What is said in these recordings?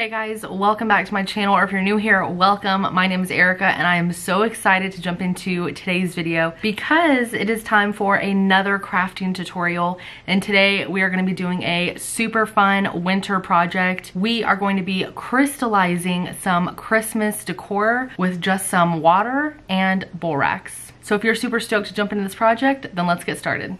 Hey guys, welcome back to my channel, or if you're new here, welcome. My name is Erica and I am so excited to jump into today's video because it is time for another crafting tutorial, and today we are going to be doing a super fun winter project. We are going to be crystallizing some Christmas decor with just some water and borax. So if you're super stoked to jump into this project, then let's get started.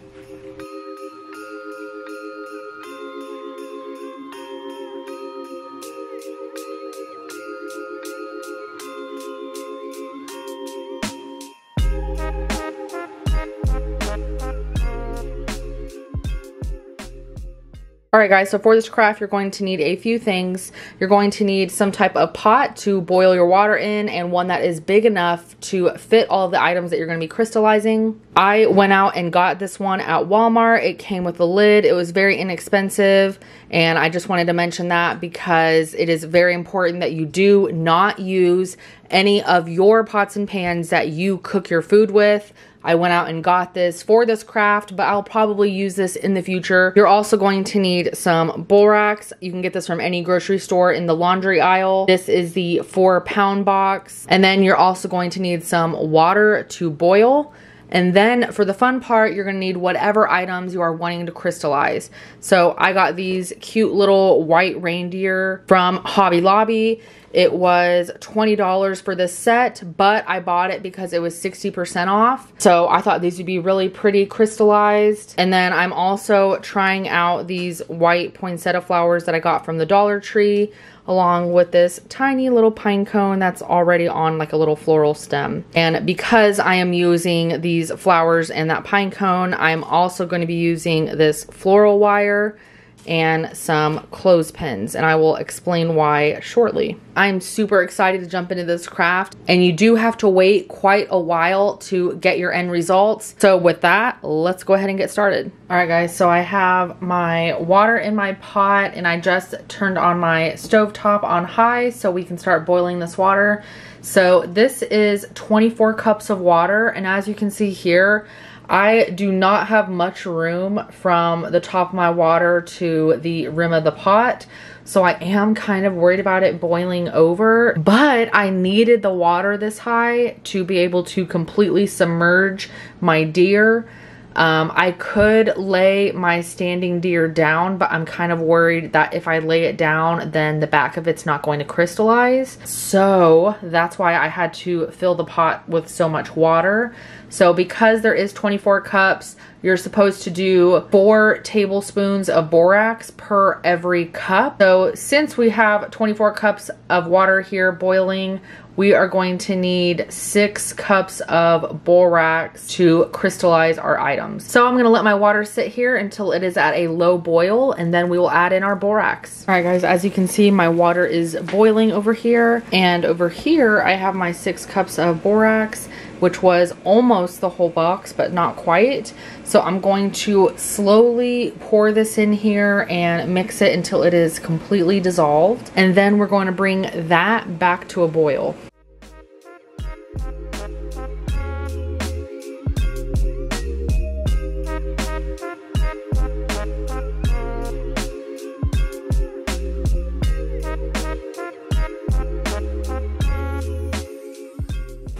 Alright guys, so for this craft you're going to need a few things. You're going to need some type of pot to boil your water in, and one that is big enough to fit all of the items that you're going to be crystallizing. I went out and got this one at Walmart. It came with a lid. It was very inexpensive, and I just wanted to mention that because it is very important that you do not use any of your pots and pans that you cook your food with. I went out and got this for this craft, but I'll probably use this in the future. You're also going to need some borax. You can get this from any grocery store in the laundry aisle. This is the 4-pound box. And then you're also going to need some water to boil. And then for the fun part, you're going to need whatever items you are wanting to crystallize. So I got these cute little white reindeer from Hobby Lobby. It was $20 for this set, but I bought it because it was 60% off. So I thought these would be really pretty crystallized. And then I'm also trying out these white poinsettia flowers that I got from the Dollar Tree, along with this tiny little pine cone that's already on like a little floral stem. And because I am using these flowers and that pine cone, I'm also going to be using this floral wire and some clothespins, and I will explain why shortly. I'm super excited to jump into this craft, and you do have to wait quite a while to get your end results. So with that, let's go ahead and get started. All right guys, so I have my water in my pot, and I just turned on my stovetop on high so we can start boiling this water. So this is 24 cups of water, and as you can see here, I do not have much room from the top of my water to the rim of the pot, so I am kind of worried about it boiling over, but I needed the water this high to be able to completely submerge my deer. I could lay my standing deer down, but I'm kind of worried that if I lay it down, then the back of it's not going to crystallize. So that's why I had to fill the pot with so much water. So because there is 24 cups, you're supposed to do 4 tablespoons of borax per every cup. So since we have 24 cups of water here boiling, we are going to need 6 cups of borax to crystallize our items. So I'm gonna let my water sit here until it is at a low boil, and then we will add in our borax. All right guys, as you can see, my water is boiling over here, and over here I have my 6 cups of borax, which was almost the whole box, but not quite. So I'm going to slowly pour this in here and mix it until it is completely dissolved. And then we're going to bring that back to a boil.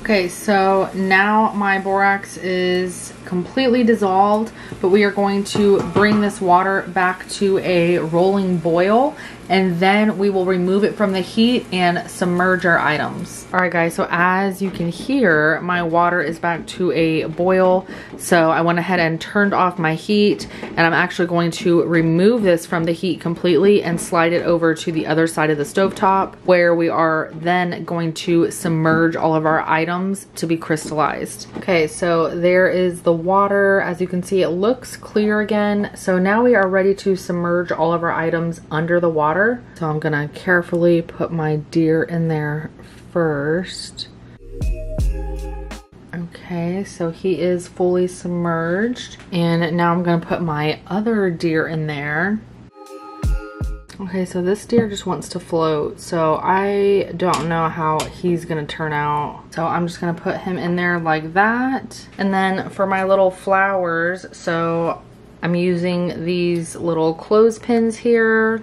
Okay, so now my borax is completely dissolved, but we are going to bring this water back to a rolling boil, and then we will remove it from the heat and submerge our items. All right guys, so as you can hear, my water is back to a boil. So I went ahead and turned off my heat, and I'm actually going to remove this from the heat completely and slide it over to the other side of the stovetop, where we are then going to submerge all of our items to be crystallized. Okay, so there is the water. As you can see, it looks clear again. So now we are ready to submerge all of our items under the water. So I'm gonna carefully put my deer in there first. Okay, so he is fully submerged, and now I'm gonna put my other deer in there. Okay, so this deer just wants to float, so I don't know how he's gonna turn out. So I'm just gonna put him in there like that. And then for my little flowers, so I'm using these little clothespins here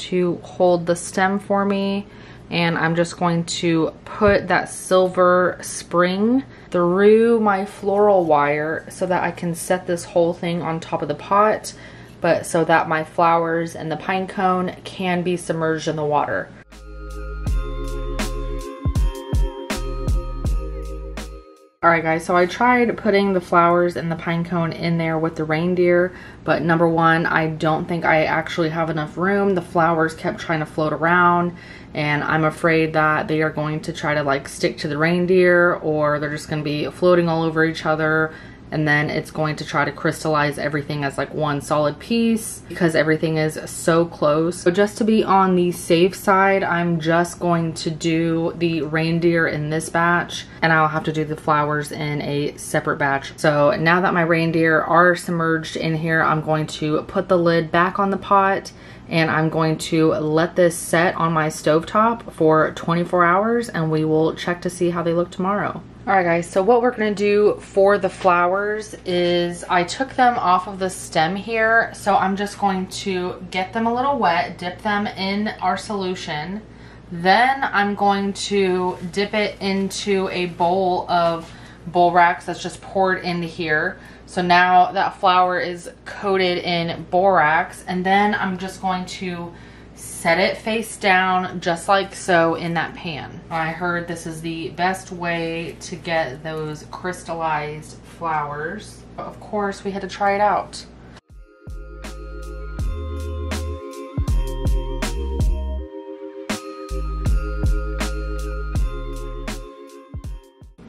to hold the stem for me, and I'm just going to put that silver spring through my floral wire so that I can set this whole thing on top of the pot, but so that my flowers and the pine cone can be submerged in the water. Alright guys, so I tried putting the flowers and the pine cone in there with the reindeer, but number one, I don't think I actually have enough room. The flowers kept trying to float around, and I'm afraid that they are going to try to like stick to the reindeer, or they're just going to be floating all over each other, and then it's going to try to crystallize everything as like one solid piece because everything is so close. So just to be on the safe side, I'm just going to do the reindeer in this batch, and I'll have to do the flowers in a separate batch. So now that my reindeer are submerged in here, I'm going to put the lid back on the pot, and I'm going to let this set on my stovetop for 24 hours, and we will check to see how they look tomorrow. Alright guys, so what we're going to do for the flowers is I took them off of the stem here, so I'm just going to get them a little wet, dip them in our solution, then I'm going to dip it into a bowl of borax that's just poured into here. So now that flower is coated in borax, and then I'm just going to set it face down just like so in that pan. I heard this is the best way to get those crystallized flowers. But of course, we had to try it out.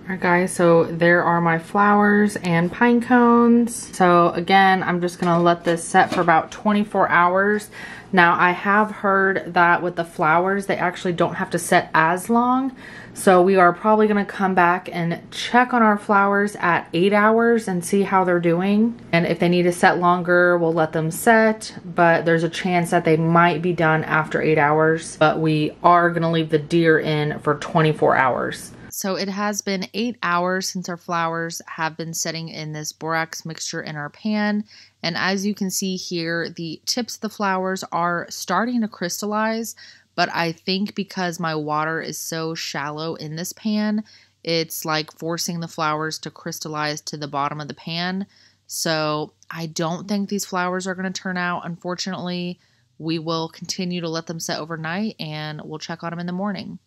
Alright guys, so there are my flowers and pine cones. So again, I'm just gonna let this set for about 24 hours. Now I have heard that with the flowers, they actually don't have to set as long. So we are probably gonna come back and check on our flowers at 8 hours and see how they're doing. And if they need to set longer, we'll let them set, but there's a chance that they might be done after 8 hours. But we are gonna leave the deer in for 24 hours. So it has been 8 hours since our flowers have been setting in this borax mixture in our pan. And as you can see here, the tips of the flowers are starting to crystallize. But I think because my water is so shallow in this pan, it's like forcing the flowers to crystallize to the bottom of the pan. So I don't think these flowers are going to turn out, unfortunately. We will continue to let them set overnight, and we'll check on them in the morning.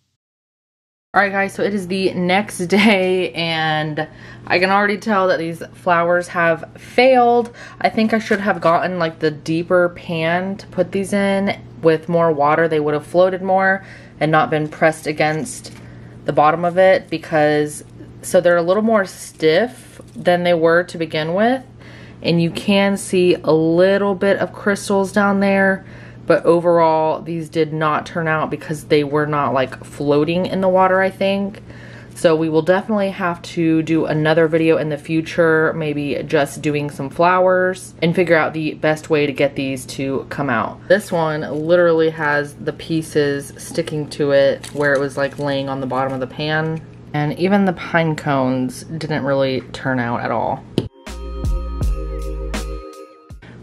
Alright guys, so it is the next day, and I can already tell that these flowers have failed. I think I should have gotten like the deeper pan to put these in with more water. They would have floated more and not been pressed against the bottom of it, because so they're a little more stiff than they were to begin with, and you can see a little bit of crystals down there. But overall, these did not turn out because they were not like floating in the water, I think. So we will definitely have to do another video in the future, maybe just doing some flowers, and figure out the best way to get these to come out. This one literally has the pieces sticking to it where it was like laying on the bottom of the pan. And even the pine cones didn't really turn out at all.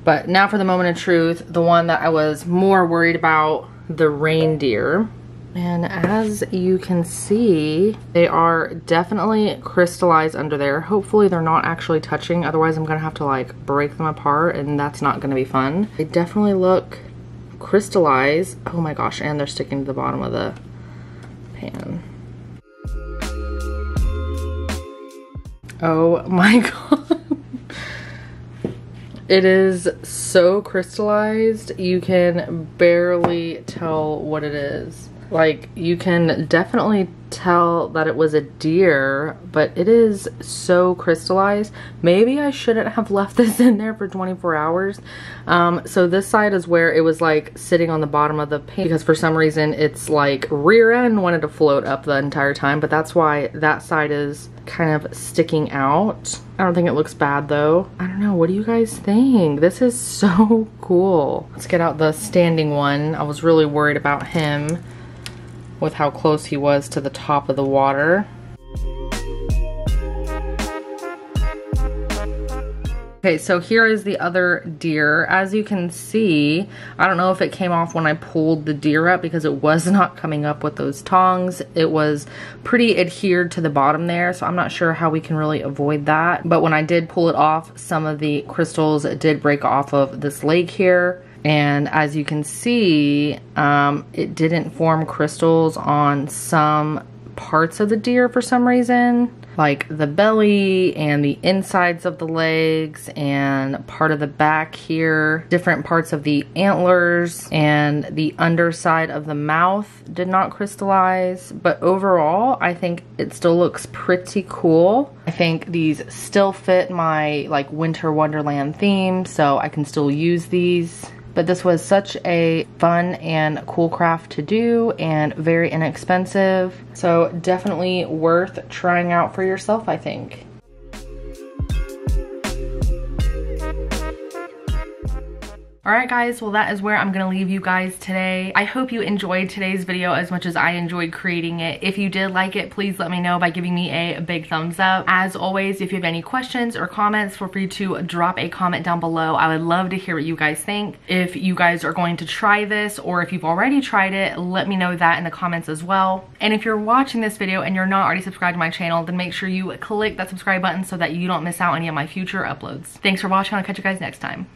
But now for the moment of truth, the one that I was more worried about, the reindeer. And as you can see, they are definitely crystallized under there. Hopefully they're not actually touching, otherwise I'm gonna have to like break them apart, and that's not gonna be fun. They definitely look crystallized. Oh my gosh, and they're sticking to the bottom of the pan. Oh my god. It is so crystallized, you can barely tell what it is. Like, you can definitely tell that it was a deer, but it is so crystallized. Maybe I shouldn't have left this in there for 24 hours. So this side is where it was like sitting on the bottom of the pan, because for some reason it's like rear end wanted to float up the entire time, but that's why that side is kind of sticking out. I don't think it looks bad though. I don't know, what do you guys think? This is so cool. Let's get out the standing one. I was really worried about him with how close he was to the top of the water. Okay, so here is the other deer. As you can see, I don't know if it came off when I pulled the deer up because it was not coming up with those tongs. It was pretty adhered to the bottom there, so I'm not sure how we can really avoid that. But when I did pull it off, some of the crystals did break off of this leg here. And as you can see, it didn't form crystals on some parts of the deer for some reason, like the belly and the insides of the legs and part of the back here. Different parts of the antlers and the underside of the mouth did not crystallize, but overall I think it still looks pretty cool. I think these still fit my like winter wonderland theme, so I can still use these. But this was such a fun and cool craft to do and very inexpensive. So definitely worth trying out for yourself, I think. Alright guys, well that is where I'm going to leave you guys today. I hope you enjoyed today's video as much as I enjoyed creating it. If you did like it, please let me know by giving me a big thumbs up. As always, if you have any questions or comments, feel free to drop a comment down below. I would love to hear what you guys think. If you guys are going to try this or if you've already tried it, let me know that in the comments as well. And if you're watching this video and you're not already subscribed to my channel, then make sure you click that subscribe button so that you don't miss out on any of my future uploads. Thanks for watching. I'll catch you guys next time.